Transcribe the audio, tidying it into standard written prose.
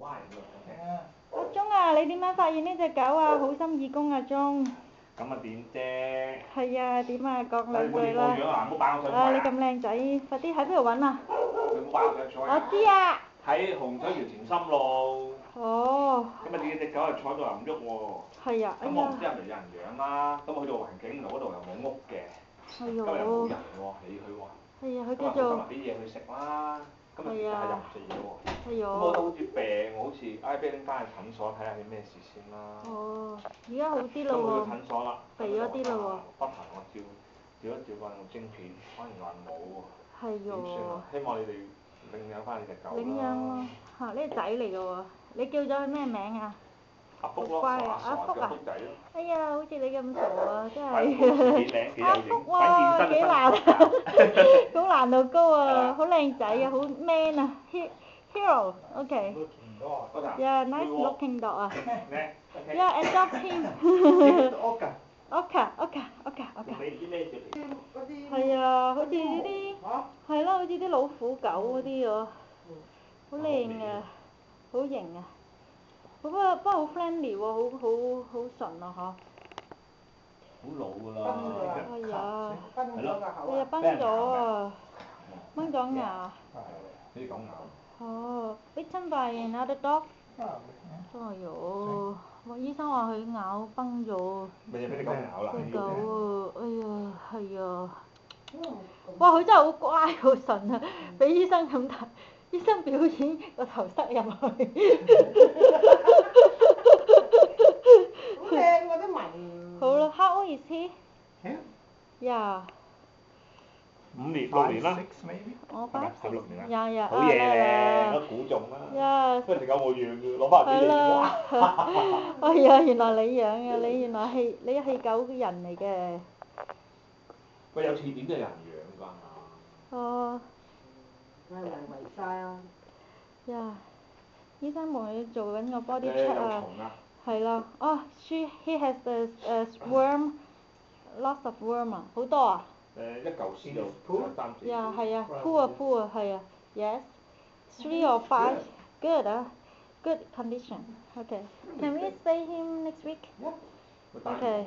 阿鐘啊，你點樣發現呢隻狗啊？好心義工啊，鐘。咁啊點啫？係啊，點啊？講兩句你冇啦。樣啊！唔好擺我上台啊！你咁靚仔，快啲喺邊度揾啊？你唔好擺我上台。我知啊。喺洪水橋田心路。哦。咁啊！你隻狗係坐喺度又唔喐喎。係啊。咁我唔知係咪有人養啦。咁我去到環境原來嗰度又冇屋嘅。係今日又冇人喎，理佢喎。係啊，佢今日叫做。俾嘢佢食啦。今日其實係又唔食嘢喎。係啊。咁我覺得好似病，我好似唉，俾拎翻去診所睇下係咩事先啦。哦，而家好啲啦喎。咁去到診所啦。肥咗啲啦喎。不停我照一照個晶片，反而話冇喎。係點算啊？希望你哋領養翻你隻狗啦。領養咯，嚇呢個仔嚟㗎喎，你叫咗佢咩名啊？阿福咯，乖啊，阿福啊！福仔咯。哎呀，好似你咁傻啊，真係。阿福喎，幾難啊！好難度高啊，好靚仔啊，好 man 啊，hero，OK。Yeah, nice looking dog 啊。Yeah, adopt him。Oka。係啊，好似呢啲，係咯，好似啲老虎狗嗰啲喎，好靚啊，好型啊，不過好 friendly 喎，好純啊嗬。好老㗎啦。係啊。係咯。係啊，崩咗啊，掹咗牙。俾狗咬。哦，bitten by another dog。哎呦，醫生話佢咬崩咗。咪俾隻狗咬啦。隻狗啊，哎呀，係啊。哇！佢真係好乖好純啊，俾醫生咁睇，醫生表演個頭塞入去。好靚嗰啲紋。好啦 ，How old is he？ Yeah。5年6年啦。我係咪？5、6年啦。呀，好嘢靚，都估中啦。呀。不過隻狗我養嘅，攞翻俾你喎。哎呀，原來你養嘅，你原來係狗嘅人嚟嘅。喂，有錢點都有人養㗎。哦。係圍晒啊！呀，醫生同佢做緊個 body check 啊。有蟲啊。係啦，哦，he has a worm，lots of worm 啊，好多啊。一嚿屎就3字。呀，係啊，poor 啊，係啊 ，yes，3 or 5，good 啊，good condition，okay，can we see him next week？Okay。